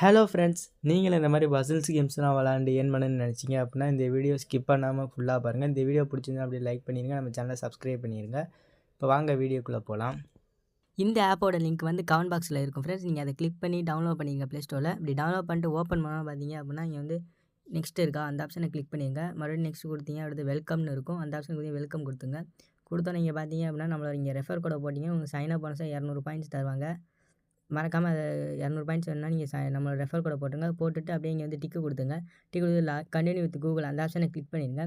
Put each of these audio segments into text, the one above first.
Hello friends, நீங்களும் இந்த மாதிரி பசில்ஸ் கேம்ஸ்லாம் விளாண்டு ஏர்ன் பண்ணணும்னு நினச்சிங்க அப்படின்னா இந்த வீடியோ ஸ்கிப் பண்ணாமல் ஃபுல்லாக பாருங்கள். இந்த வீடியோ பிடிச்சிருந்தா அப்படியே லைக் பண்ணிடுங்க, நம்ம சேனலை சப்ஸ்கிரைப் பண்ணிடுங்க. இப்போ வாங்க வீடியோக்குள்ளே போகலாம். இந்த ஆப்போட லிங்க் வந்து கமெண்ட் பாக்ஸில் இருக்கும் ஃப்ரெண்ட்ஸ். நீங்கள் அதை கிளிக் பண்ணி டவுன்லோட் பண்ணிங்க ப்ளே ஸ்டோரில். இப்படி டவுன்லோட் பண்ணிட்டு ஓப்பன் பண்ணால் பார்த்தீங்க அப்படின்னா இங்கே வந்து நெக்ஸ்ட் இருக்கா அந்த ஆப்ஷனை கிளிக் பண்ணிங்க. மறுபடியும் நெக்ஸ்ட் கொடுத்தீங்க, அடுத்து வெல்கம்னு இருக்கும். அந்த ஆப்ஷன் கொடுத்தீங்க, வெல்கம் கொடுத்துங்க. கொடுத்தோன்னே நீங்கள் பார்த்தீங்க அப்படின்னா நம்மளோட இங்கே ரெஃபர் கோடை போட்டிங்க, உங்கள் சைன் அப் பண்ணால் 200 பாயிண்ட்ஸ் தருவாங்க. மறக்காமல் அதை 200 பாயிண்ட்ஸ் வேணுன்னா நீங்கள் நம்மளோட ரெஃபர் கோடை போட்டுங்க. போட்டுட்டு அப்படியே இங்கே வந்து டிக்கு கொடுத்துங்க. டிக்கு கொடுத்து கண்டினியூ வித் கூகுள் அந்த ஆப்ஷனை கிளிக் பண்ணிடுங்க.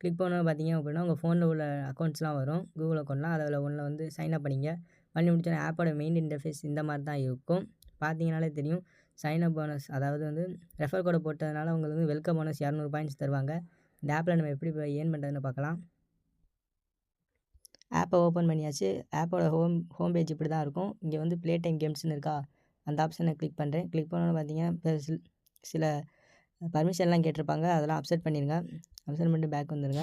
கிளிக் பண்ண பார்த்தீங்க அப்படின்னா உங்கள் ஃபோனில் உள்ள அக்கௌண்ட்ஸ்லாம் வரும், கூகுள் அக்கௌண்ட்லாம். அதில் ஒன்றில் வந்து சைன் அப் பண்ணிங்க. பண்ணி முடிச்சோன்னா ஆப்போட மெயின் இன்டர்ஃபேஸ் இந்த மாதிரி தான் இருக்கும். பார்த்தீங்கனாலே தெரியும். சைன் அப் போனஸ், அதாவது வந்து ரெஃபர் கோடை போட்டதுனால உங்களுக்கு வந்து வெல்கம் போனஸ் 200 பாயிண்ட்ஸ் தருவாங்க. இந்த ஆப்பில் நம்ம எப்படி ஏர்ன் பண்ணுறதுன்னு பார்க்கலாம். ஆப்பை ஓப்பன் பண்ணியாச்சு. ஆப்போட ஹோம் பேஜ் இப்படி தான் இருக்கும். இங்கே வந்து ப்ளே டைம் கேம்ஸ்னு இருக்கா அந்த ஆப்ஷனை கிளிக் பண்ணுறேன். கிளிக் பண்ணோன்னு பார்த்தீங்கன்னா இப்போ சில பர்மிஷன்லாம் கேட்டிருப்பாங்க, அதெல்லாம் அப்செட் பண்ணிடுங்க. அப்செட் பண்ணிட்டு பேக் வந்துடுங்க.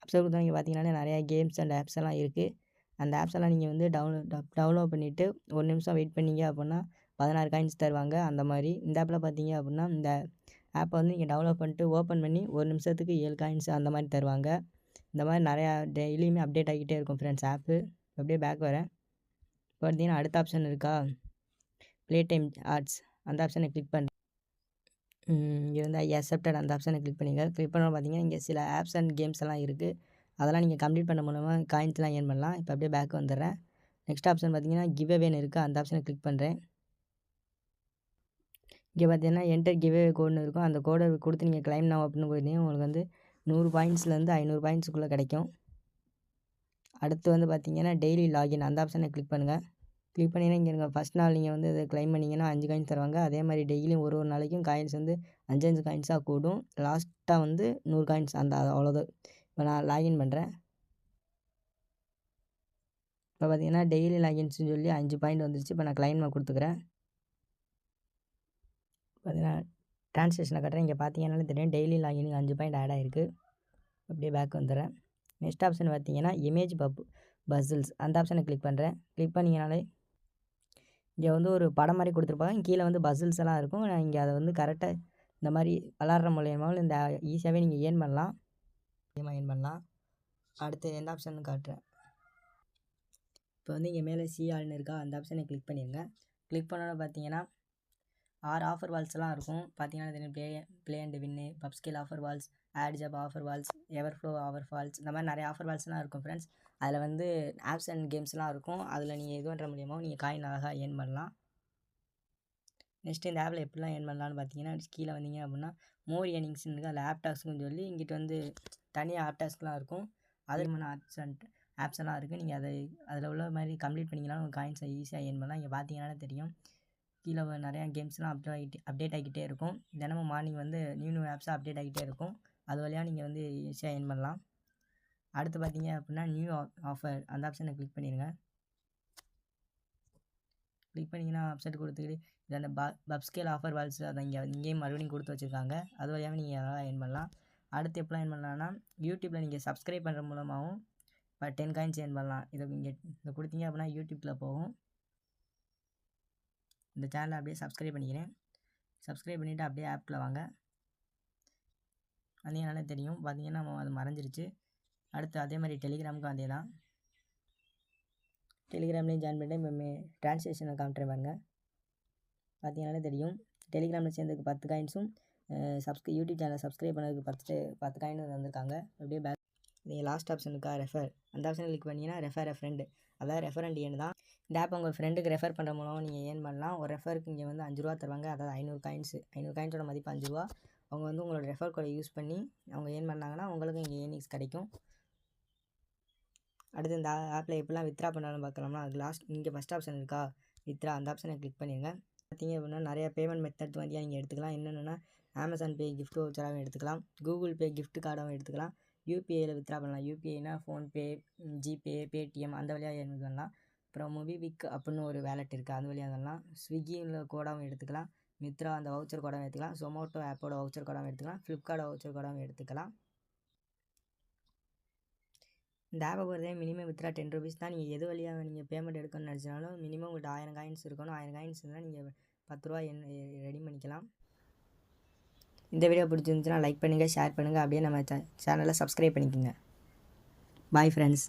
அப்செட் கொடுத்தா நீங்கள் பார்த்தீங்கன்னா நிறையா கேம்ஸ் அண்ட் ஆப்ஸ் எல்லாம் இருக்குது. அந்த ஆப்ஸ் எல்லாம் நீங்கள் வந்து டவுன்லோட் பண்ணிவிட்டு 1 நிமிஷம் வெயிட் பண்ணிங்க அப்படின்னா 16 காயின்ஸ் தருவாங்க. அந்த மாதிரி இந்த ஆப்பில் பார்த்தீங்க அப்படின்னா இந்த ஆப்பை வந்து நீங்கள் டவுன்லோட் பண்ணிட்டு ஓப்பன் பண்ணி 1 நிமிஷத்துக்கு 7 காயின்ஸ் அந்த மாதிரி தருவாங்க. இந்த மாதிரி நிறையா டெய்லியுமே அப்டேட் ஆகிக்கிட்டே இருக்கும் ஃப்ரெண்ட்ஸ் ஆப்பு. அப்படியே பேக் வரேன். இப்போ பார்த்தீங்கன்னா அடுத்த ஆப்ஷன் இருக்கா, ப்ளே டைம் ஆர்ட்ஸ் அந்த ஆப்ஷனை கிளிக் பண்ணுறேன். இங்கே வந்து அக்செப்டட் அந்த ஆப்ஷனை கிளிக் பண்ணிங்க. கிளிக் பண்ண பார்த்தீங்கன்னா இங்கே சில ஆப்ஸ் அண்ட் கேம்ஸ் எல்லாம் இருக்குது. அதெல்லாம் நீங்கள் கம்ப்ளீட் பண்ண மூலமாக காயின்ஸ்லாம் ஏர்ன் பண்ணலாம். இப்போ அப்படியே பேக் வந்துடுறேன். நெக்ஸ்ட் ஆப்ஷன் பார்த்தீங்கன்னா கிவ் அவேன்னு இருக்குது, அந்த ஆப்ஷனை கிளிக் பண்ணுறேன். இங்கே பார்த்தீங்கன்னா என்டர் கிவ் அவே கோடுன்னு இருக்கும். அந்த கோடை கொடுத்து நீங்கள் கிளைம் நவ் அப்படின்னு கொடுத்தீங்கன்னா உங்களுக்கு வந்து 100 பாயிண்ட்ஸ்லேருந்து 500 பாயிண்ட்ஸுக்குள்ளே கிடைக்கும். அடுத்து வந்து பார்த்தீங்கன்னா டெய்லி லாகின் அந்த ஆப்ஷனை கிளிக் பண்ணுங்கள். கிளிக் பண்ணிங்கன்னா இங்கே இருங்க ஃபஸ்ட் நாள் நீங்கள் வந்து இதை கிளைம் பண்ணிங்கன்னா 5 காயின்ஸ் தருவாங்க. அதே மாதிரி டெய்லியும் ஒரு நாளைக்கும் காயின்ஸ் வந்து 5 காயின்ஸாக கூடும். லாஸ்ட்டாக வந்து 100 காயின்ஸ் அந்த அவ்வளோதான். இப்போ நான் லாகின் பண்ணுறேன். இப்போ பார்த்தீங்கன்னா டெய்லி லாகின்ஸ்னு சொல்லி 5 பாயிண்ட் வந்துருச்சு. இப்போ நான் கிளைம் கொடுத்துக்கிறேன். பார்த்தீங்கன்னா ட்ரான்ஸ்லேஷனை கட்டுறேன். இங்கே பார்த்தீங்கன்னாலே தெரியும் டெய்லி லாகினுக்கு 5 பாயிண்ட் ஆட் ஆகிருக்கு. அப்படியே பேக் வந்துடுறேன். நெக்ஸ்ட் ஆப்ஷன் பார்த்தீங்கன்னா இமேஜ் பசில்ஸ் அந்த ஆப்ஷனை கிளிக் பண்ணுறேன். கிளிக் பண்ணிங்கனாலே இங்கே வந்து ஒரு படம் மாதிரி கொடுத்துருப்பாங்க. கீழே வந்து பசில்ஸ் எல்லாம் இருக்கும். நான் இங்கே அதை வந்து கரெக்டாக இந்த மாதிரி விளாட்ற மூலியமாக இந்த ஈஸியாகவே நீங்கள் ஏர்ன் பண்ணலாம். ஏர்ன் பண்ணலாம். அடுத்து எந்த ஆப்ஷன் காட்டுறேன். இப்போ வந்து இங்கே மேலே சி ஆல்னு இருக்கா அந்த ஆப்ஷனை கிளிக் பண்ணிடுங்க. கிளிக் பண்ணோன்னு பார்த்தீங்கன்னா 6 ஆஃபர் வால்ஸ்லாம் இருக்கும். பார்த்தீங்கன்னா தெரியும் play and win, PubScale offer walls, ad job offer walls, Everflow offer walls, இந்த மாதிரி நிறைய ஆஃபர் வால்ஸ்லாம் இருக்கும் ஃப்ரெண்ட்ஸ். அதில் வந்து ஆப்ஸ் அண்ட் கேம்ஸ்லாம் இருக்கும். அதில் நீங்கள் இது பண்ணுற மூலியமாக நீங்கள் காயின் அழகாக ஏர்ன் பண்ணலாம். நெக்ஸ்ட்டு இந்த ஆப்பில் எப்படிலாம் ஏர்ன் பண்ணலான்னு பார்த்தீங்கன்னா கீழே வந்தீங்க அப்படின்னா மோர் ஏர்னிங்ஸ்னு இருக்குது. அதில் ஆப் டாஸ்க்குன்னு சொல்லி இங்கிட்ட வந்து தனியாக ஆப் டாஸ்க்லாம் இருக்கும். அதிகமான ஆப்ஸ் எல்லாம் இருக்குது. நீங்கள் அதில் உள்ள மாதிரி கம்ப்ளீட் பண்ணிங்கன்னா உங்கள் காயின்ஸை ஈஸியாக ஏர்ன் பண்ணலாம். இங்கே பார்த்தீங்கன்னா தெரியும் கீழே நிறையா கேம்ஸ்லாம் அப்டேட் ஆகிக்கிட்டே இருக்கும். தினமும் மார்னிங் வந்து நியூ ஆப்ஸாக அப்டேட் ஆகிக்கிட்டே இருக்கும். அது வழியாக நீங்கள் வந்து ஈஸியாக ஏர்ன் பண்ணலாம். அடுத்து பார்த்தீங்க அப்படின்னா நியூ ஆஃபர் அந்த ஆப்ஷனை கிளிக் பண்ணிடுங்க. கிளிக் பண்ணிங்கன்னா வெப்சைட் கொடுத்துக்கிட்டு இது அந்த பப்ஸ்கேல் ஆஃபர் வால்ஸ் அதை இங்கேயும் மறுபடியும் கொடுத்து வச்சுருக்காங்க. அது வழியாக நீங்கள் அதெல்லாம் ஏர்ன் பண்ணலாம். அடுத்து எப்படிலாம் ஏர்ன் பண்ணலாம்னா யூடியூப்பில் நீங்கள் சப்ஸ்கிரைப் பண்ணுற மூலமாகவும் இப்போ 10 காயின்ஸ் ஏர்ன் பண்ணலாம். இதை கொடுத்தீங்க அப்படின்னா யூடியூப்பில் போகும். இந்த சேனலை அப்படியே சப்ஸ்கிரைப் பண்ணிக்கிறேன். சப்ஸ்கிரைப் பண்ணிவிட்டு அப்படியே ஆப்பில் வாங்க. வந்தீங்கனாலே தெரியும் பார்த்தீங்கன்னா அது மறைஞ்சிருச்சு. அடுத்து அதே மாதிரி டெலிகிராமுக்கும் அதே தான். டெலிகிராம்லேயும் ஜாயின் பண்ணிட்டு இப்போ ட்ரான்ஸ்லேஷனை காமிட்டுறேன் பாருங்க. பார்த்தீங்கன்னாலே தெரியும் டெலிகிராமில் சேர்ந்ததுக்கு 10 காயின்ஸும் யூடியூப் சேனலை சப்ஸ்கிரைப் பண்ணதுக்கு 10 காயின் வந்திருக்காங்க. அப்படியே பேக் நீங்கள் லாஸ்ட் ஆப்ஷன் இருக்கா ரெஃபர் அந்த ஆப்ஷனை கிளிக் பண்ணிங்கன்னா ரெஃபர் ஃப்ரெண்டு, அதாவது ரெஃபரண்ட் ஏன் தான். இந்த ஆப் உங்கள் ஃப்ரெண்டுக்கு ரெஃபர் பண்ணுற மூலம் நீங்கள் ஏர்ன் பண்ணலாம். ஒரு ரெஃபருக்கு இங்கே வந்து 5 ரூபா தருவாங்க. அதாவது 500 காயின்ஸோட மதிப்பு 5 ரூபா. அவங்க வந்து உங்களோட ரெஃபர் கோடை யூஸ் பண்ணி அவங்க ஏர்ன் பண்ணாங்கன்னா உங்களுக்கு இங்கே ஏர்னிங்ஸ் கிடைக்கும். அடுத்து இந்த ஆப்பில் எப்படிலாம் வித்ரா பண்ணாலும் பார்க்கலாம்னா அது இங்கே ஃபஸ்ட் ஆப்ஷன் இருக்கா வித்ரா அந்த ஆப்ஷனை கிளிக் பண்ணிடுங்க. பார்த்தீங்க அப்படின்னா நிறைய பேமெண்ட் மெத்தட் வழியாக நீங்கள் எடுத்துக்கலாம். என்னென்னா அமேசான் பே கிஃப்ட் வவுச்சராகவும் எடுத்துக்கலாம், கூகுள் பே கிஃப்ட் கார்டாகவும் எடுத்துக்கலாம், யூபிஐயில் வித்ரா பண்ணலாம். யூபிஐனா ஃபோன்பே, ஜிபே, பேடிஎம் அந்த வழியாக ஏர்ன் பண்ணலாம். அப்புறம் மொபிவிக் அப்படின்னு ஒரு வேலெட் இருக்குது, அது வழியாக பண்ணலாம். ஸ்விக்கியில் கோடாகவும் எடுத்துக்கலாம், மித்ரா அந்த வவுச்சர் கோடாகவும் எடுத்துக்கலாம், சொமோட்டோ ஆப்போட வவுச்சர் கோடாகவும் எடுத்துக்கலாம், ஃப்ளிப்கார்ட் வவுச்சர் கோடாகவும் எடுத்துக்கலாம். இந்த ஆப்பை பொறுத்தவரை மினிமம் வித்ரா 10 ருபீஸ் தான். நீங்கள் எது வழியாக நீங்கள் பேமெண்ட் எடுக்கணும்னு நினச்சினாலும் மினிமம் உங்கள்கிட்ட 1000 காயின்ஸ் இருக்கணும். 1000 காயின்ஸ் இருந்தால் நீங்கள் 10 ரூபா ரெடி பண்ணிக்கலாம். இந்த வீடியோ பிடிச்சிருந்துச்சுன்னா லைக் பண்ணுங்கள், ஷேர் பண்ணுங்கள். அப்படியே நம்ம சேனலை சப்ஸ்கிரைப் பண்ணிக்கோங்க. Bye friends.